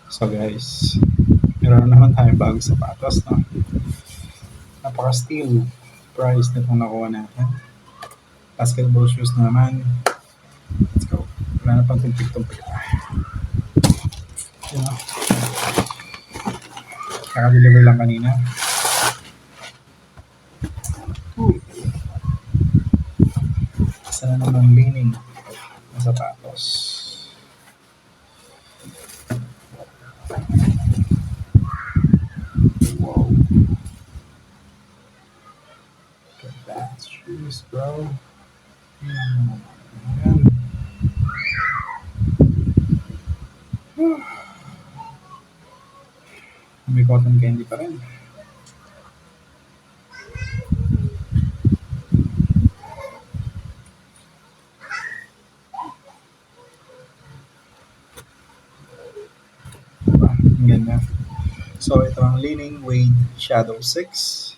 So guys, meron na naman tayong bagong sapatos, no? Napaka-steal price na itong nakuha natin. Basketball shoes na naman. Let's go. Wala na pang tumpik-tumpik. You know, kaka-deliver lang kanina. Isa na naman leaning na sapatos. Wow. Look at that shoes, bro. Ayan. May cotton candy pa rin. Diba? Ang ganda. So, ito ang Leaning Wade Shadow 6.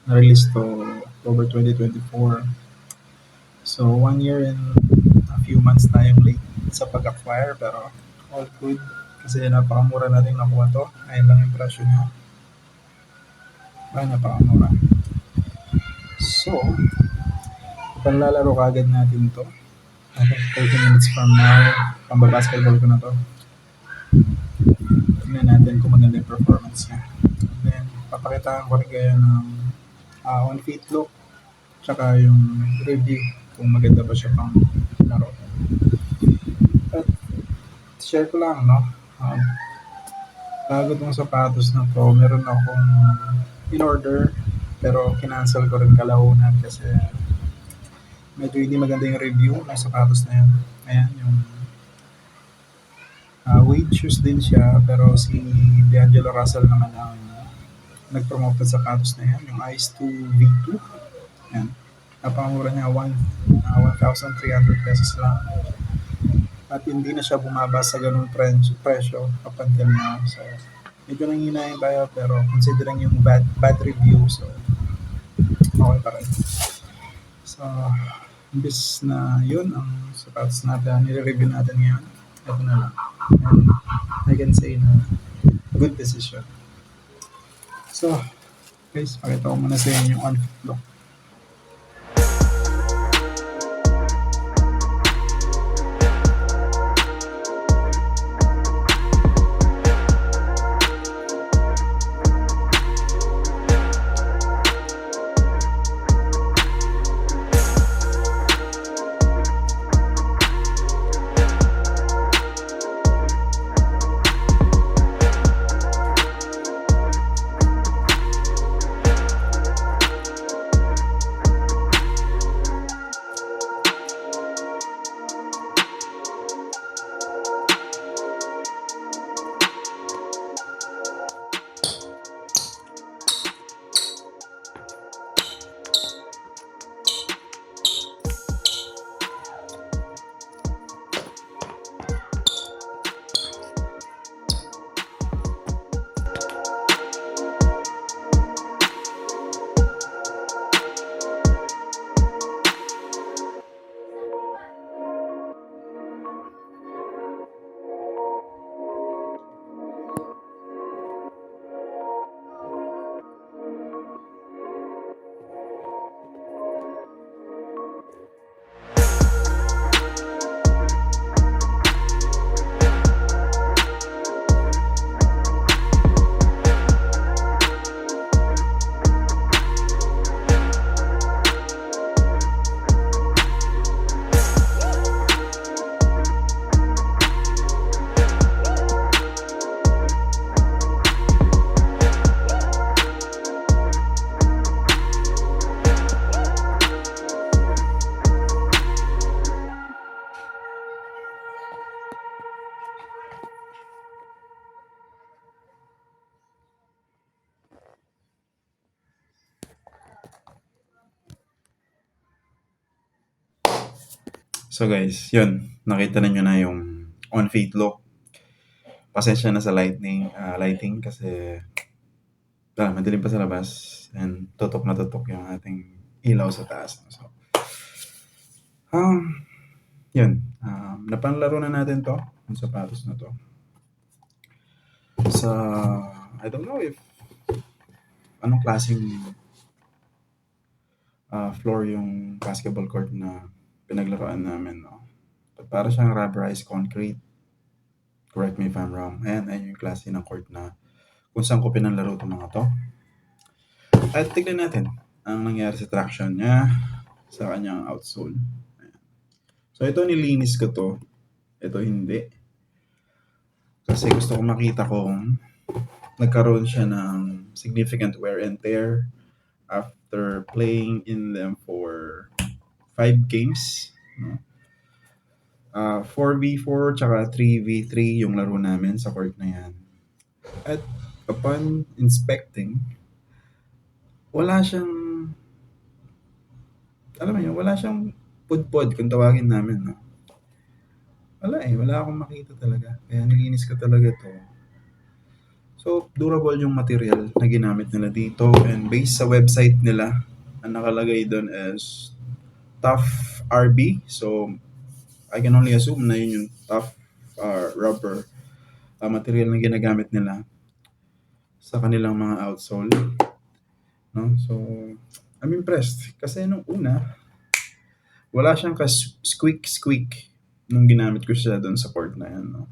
Na-release to October 2024. So, 1 year and a few months na yung late sa pag-acquire, pero all good. Kasi napakamura natin nakuha to. Ayun lang yung presyo niya. Napakamura. So, paglalaro kagad natin to. I think 30 minutes from now, pambabasketball ko na to. Tingnan natin kung maganda yung performance niya. And then, papakitaan ko rin kayo ng on-feet look, tsaka yung review kung maganda ba siya pang laro. At share ko lang, no? Bago tong sapatos na to, meron akong in-order, pero kinancel ko rin kalaunan kasi medyo hindi maganda yung review ng sapatos na yan. Ayan, yung Wade shoes din siya, pero si D'Angelo Russell naman ang nag-promote ng sapatos na yan, yung Ice 2 V2. Ayan. Napakamura niya, 1,300 pesos lang. At hindi na siya bumaba sa ganung presyo up until now. So, medyo nanghinahin tayo, pero considering yung bad review, so okay pa rin. So, imbis na yun ang sapatos natin, nire-review natin ngayon. Ito na lang. And I can say na good decision. So, guys, pakita ko muna sa inyo yung on-fit look. So guys, yun. Nakita ninyo na yung on-feet look. Pasensya na sa lighting kasi madilim pa sa labas and tutok na tutok yung ating ilaw sa taas. So, yun. Napanlaro na natin to. yung sapatos na to. Sa, I don't know if anong klaseng floor yung basketball court na pinaglaruan namin, no? But para siyang rubberized concrete. Correct me if I'm wrong. Ayan yung klase ng court na kung saan ko pinanlaro itong mga to. At tignan natin ang nangyari sa traction niya sa kanyang outsole. Ayan. So ito nilinis ko to. Ito hindi. Kasi gusto ko makita kung nagkaroon siya ng significant wear and tear after playing in them for 5 games. No? 4v4 tsaka 3v3 yung laro namin sa court na yan. At upon inspecting, wala siyang, alam mo yun, wala siyang pudpod kung tawagin namin. No? Wala akong makita talaga. Kaya nilinis ko talaga to. So, durable yung material na ginamit nila dito, and based sa website nila, ang nakalagay doon is Tough RB. So, I can only assume na yun yung tough rubber material na ginagamit nila sa kanilang mga outsole. No? So, I'm impressed. Kasi nung una, wala siyang ka-squeak nung ginamit ko siya doon sa court na yan. No?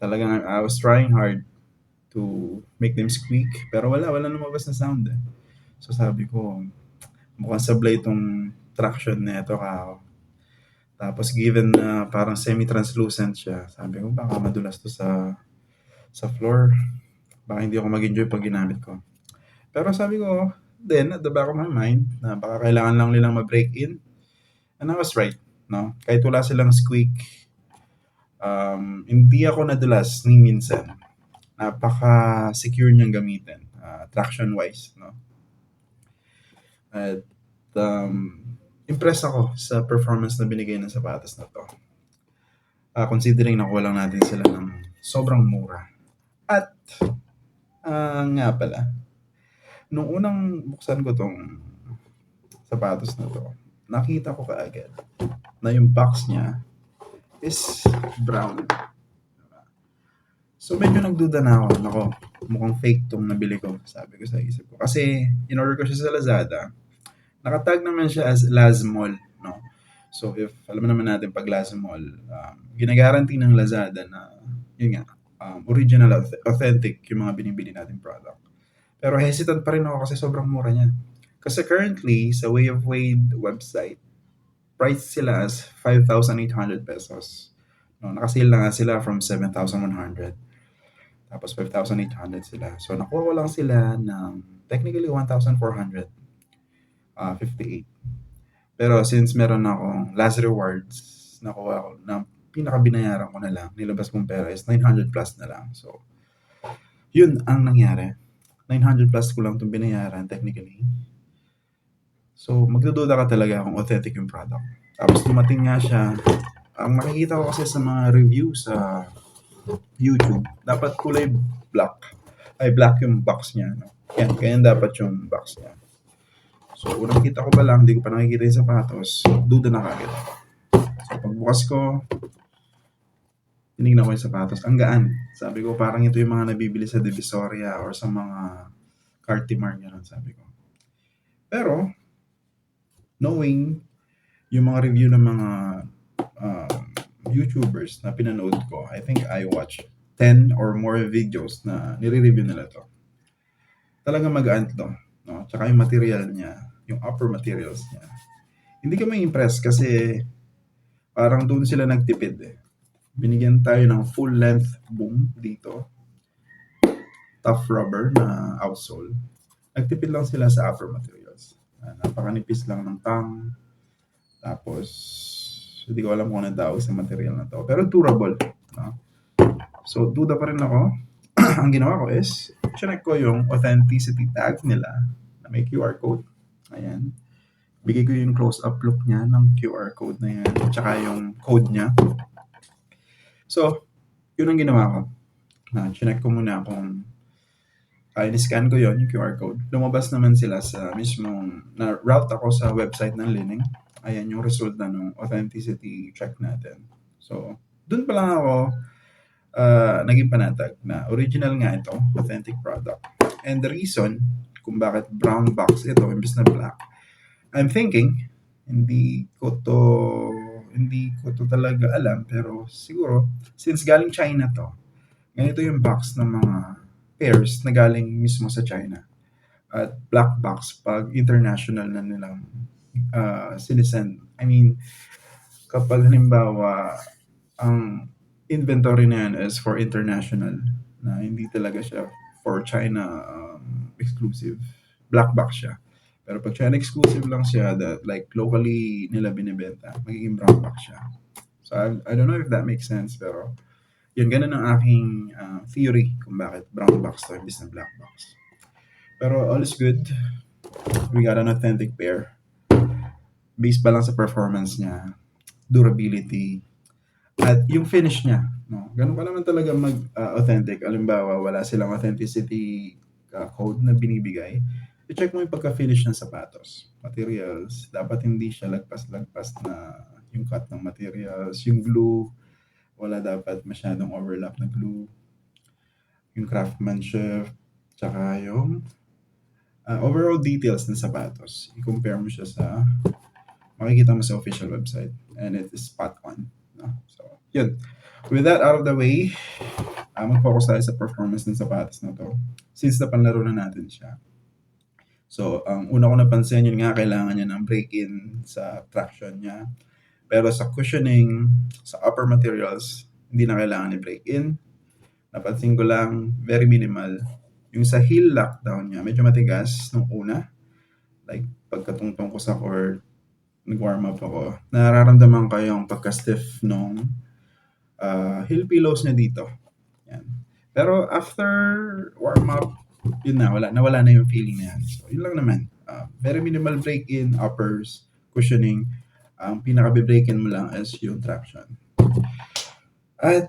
Talagang I was trying hard to make them squeak, pero wala lumabas na sound eh. So sabi ko, mukhang sablay itong traction na ito ka. Tapos given na parang semi-translucent siya, sabi ko baka madulas to sa floor. Baka hindi ako mag-enjoy pag ginamit ko. Pero sabi ko, then at the back of my mind, na baka kailangan lang nilang ma-break in. And I was right. No? Kahit wala silang squeak, hindi ako nadulas ni minsan. Napaka-secure niyang gamitin, traction-wise. No? At impressed ako sa performance na binigay ng sapatos na to. Considering nakuha lang natin sila ng sobrang mura. At nga pala, nung unang buksan ko tong sapatos na to, nakita ko kaagad na yung box niya is brown. So medyo nagduda na ako, nako, mukhang fake tong nabili ko, sabi ko sa isip ko. Kasi in-order ko siya sa Lazada, nakatag naman siya as Lazmall, no? So if alam naman natin pag Lazmall, ginagaranti ng Lazada na yun nga, original, authentic yung mga binibili nating product. Pero hesitant pa rin ako kasi sobrang mura niya. Kasi currently, sa Way of Wade website, price sila as 5,800 pesos. No, nakasale na nga sila from 7,100. Tapos 5,800 sila. So nakuha ko lang sila ng technically 1,458. Pero since meron akong last rewards, nakuha ko ng pinakabinayaran ko na lang, nilabas kong pera is 900 plus na lang. So, yun ang nangyari. 900 plus ko lang itong binayaran technically. So, magdududa ka talaga kung authentic yung product. Tapos dumating nga siya. Ang makikita ko kasi sa mga review sa YouTube, dapat kulay black. Ay, black yung box niya. No? Yan, kaya dapat yung box niya. So, unang kita ko pa lang, hindi ko pa nakikita yung sapatos, duda na kagad. So, pagbukas ko, tinignan ko yung sapatos. Ang gaan. Sabi ko, parang ito yung mga nabibili sa Divisoria or sa mga Cartimar, gano'n, sabi ko. Pero, knowing yung mga review ng mga YouTubers na pinanood ko, I think I watched 10 or more videos na nire-review nila to. Talagang magaan to. No? Tsaka yung material niya, yung upper materials niya. Hindi ka may impress kasi parang doon sila nagtipid eh. Binigyan tayo ng full length boom dito. Tough rubber na outsole. Nagtipid lang sila sa upper materials. Napakanipis lang ng tang. Tapos, hindi ko alam kung ano tawag sa material na to. Pero durable. No? So, duda pa rin ako. Ang ginawa ko is, check ko yung authenticity tag nila na may QR code. Ayan. Bigay ko yung close-up look niya ng QR code na yan. Tsaka yung code niya. So, yun ang ginawa ko. Check ko muna kung in-scan ko yon yung QR code. Lumabas naman sila sa mismong na-route ako sa website ng Li-Ning. Ayan yung result na ng authenticity check natin. So, dun pa lang ako naging panatag na original nga ito, authentic product. And the reason kung bakit brown box ito imbes na black, I'm thinking, hindi ko to talaga alam, pero siguro, since galing China to, ganito yung box ng mga pairs na galing mismo sa China. At black box pag international na nilang sinisend. I mean, kapag halimbawa, ang inventory na yan is for international, na hindi talaga siya for China exclusive, black box siya. Pero pag China exclusive lang siya, that like locally nila binibenta, magiging brown box siya. So I don't know if that makes sense, pero yun, ganun ang aking theory kung bakit brown box to imbis na black box. Pero all is good. We got an authentic pair. Based pa lang sa performance niya, durability, at yung finish niya. No? Ganun pa naman talaga mag-authentic. Halimbawa, wala silang authenticity code na binibigay. I-check mo yung pagka-finish ng sapatos. Materials, dapat hindi siya lagpas-lagpas na yung cut ng materials. Yung glue, wala dapat masyadong overlap na glue. Yung craftsmanship, tsaka yung overall details ng sapatos. I-compare mo siya sa makikita mo sa official website, and it is spot on. No? So, yun. With that out of the way, mag-focus tayo sa performance ng sapatos na to. Since napanlaro na natin siya. So, ang una ko napansin, yun nga, kailangan niya ng break-in sa traction niya. Pero sa cushioning, sa upper materials, hindi na kailangan ni break-in. Napansin ko lang, very minimal. Yung sa heel lockdown niya, medyo matigas nung una. Like, pagkatungtong ko sa court, nag-warm up ako, nararamdaman ko yung pagka-stiff nung heel pillows niya dito. Yan. Pero after warm up, yun na, nawala na yung feeling na yan. So, yun lang naman. Very minimal break-in, uppers, cushioning. Ang pinaka-break-in mo lang is yung traction. At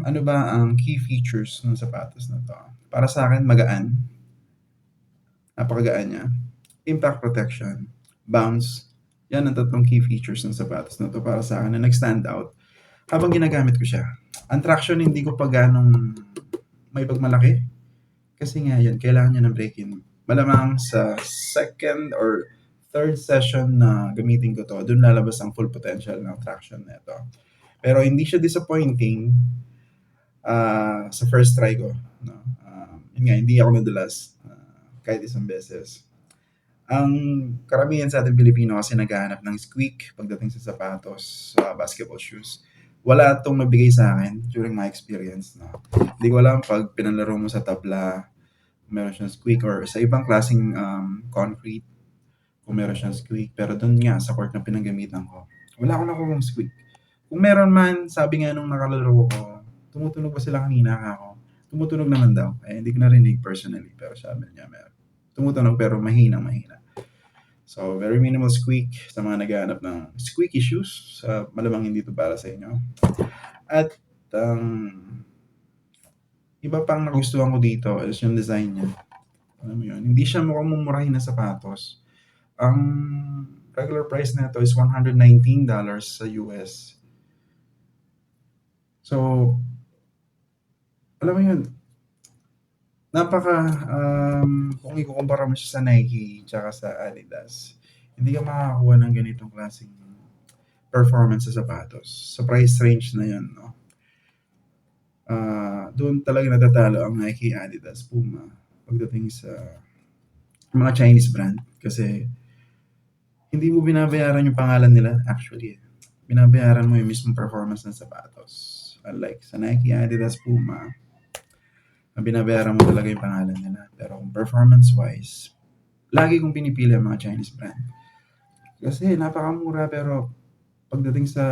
ano ba ang key features ng sapatos na to? Para sa akin, magaan. Napakagaan niya. Impact protection, bounce. Yan ang tatlong key features ng sapatos na to para sa akin na nag-stand out habang ginagamit ko siya. Ang traction, hindi ko pa ganong may pagmalaki. Kasi nga yan, kailangan niya ng break-in. Malamang sa second or third session na gamitin ko to, dun lalabas ang full potential ng traction na ito. Pero hindi siya disappointing sa first try ko. No? Yun nga, hindi ako nadulas kahit isang beses. Ang karamihan sa ating Pilipino kasi naghahanap ng squeak pagdating sa sapatos, sa basketball shoes. Wala itong nabigay sa akin during my experience. No? Hindi ko alam pag pinalaro mo sa tabla, kung meron siyang squeak, or sa ibang klaseng concrete, kung meron siyang squeak. Pero doon nga, sa court na pinanggamitan ko, wala akong nakuha squeak. Kung meron man, sabi nga nung nakalaro ko, tumutunog pa sila kanina ako. Tumutunog naman daw. Hindi ko narinig personally, pero sabi niya meron. Tumutunog pero mahina. So, very minimal squeak sa mga naghahanap ng squeaky shoes. Malamang hindi ito para sa inyo. At iba pang nagustuhan ko dito is yung design niya. Alam mo yun? Hindi siya mukhang mumurahin na sapatos. Ang regular price na ito is $119 sa US. So, alam mo yun, kung ikukumpara mo siya sa Nike tsaka sa Adidas, hindi ka makakakuha ng ganitong klaseng performance sa sapatos. Sa price range na yun, no? Doon talaga natatalo ang Nike, Adidas, Puma pagdating sa mga Chinese brand. Kasi hindi mo binabayaran yung pangalan nila actually. Binabayaran mo yung mismong performance ng sapatos. Unlike sa Nike, Adidas, Puma, binabayaran mo talaga yung pangalan nila. Pero kung performance-wise, lagi kong pinipili ang mga Chinese brand. Kasi napakamura, pero pagdating sa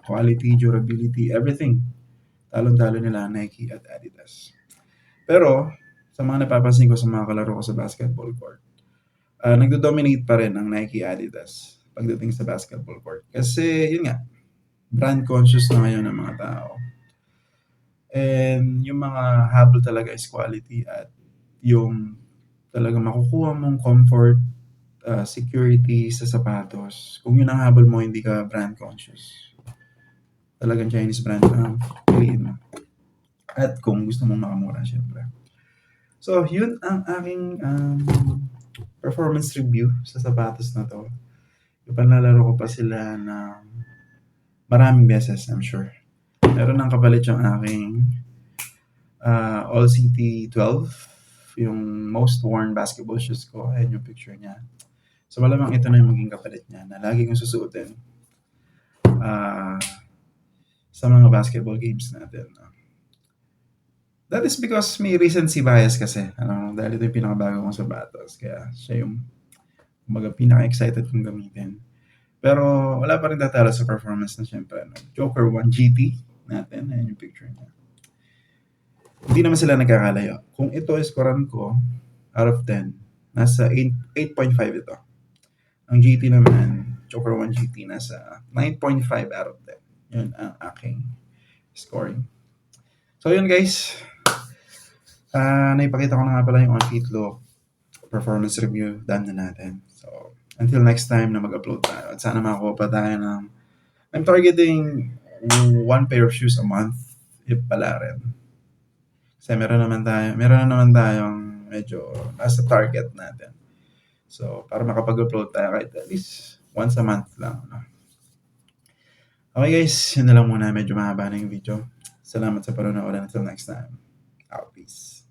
quality, durability, everything, talon-talo nila Nike at Adidas. Pero, sa mga napapansin ko sa mga kalaro ko sa basketball court, nagdo-dominate pa rin ang Nike, Adidas pagdating sa basketball court. Kasi, yun nga, brand conscious na ngayon ng mga tao. And yung mga habol talaga is quality at yung talaga makukuha mong comfort, security sa sapatos. Kung yun ang habol mo, hindi ka brand conscious. Talagang Chinese brand ang piliin mo. At kung gusto mong makamura, syempre. So, yun ang aking performance review sa sapatos na to. Ipanlalaro ko pa sila na maraming beses, I'm sure. Meron ng kapalit yung aking All City 12, yung most worn basketball shoes ko. Ayan yung picture niya. So malamang ito na yung maging kapalit niya na lagi kong susuotin sa mga basketball games natin. That is because may recency bias kasi. Dahil ito yung pinakabago kong sapatos. Kaya siya yung pinaka-excited kong gamitin. Pero wala pa rin tatalo sa performance na syempre. Joker 1 GT natin. Ayan yung picture niya. Hindi naman sila nagkakalayo. Kung ito is scorean ko, out of 10, nasa 8.5 ito. Ang GT naman, Joker 1 GT, nasa 9.5 out of 10. Yun ang aking scoring. So yun guys, naipakita ko na nga pala yung on-feet look performance review, done na natin. So, until next time na mag-upload tayo. At sana makakuha pa tayo ng... I'm targeting 1 pair of shoes a month, if pala rin. Kasi meron naman tayong medyo nasa target natin. So, para makapag-upload tayo kahit at least once a month lang. Okay guys, yun na lang muna. Medyo mahaba na yung video. Salamat sa panonood. Until next time. Out. Peace.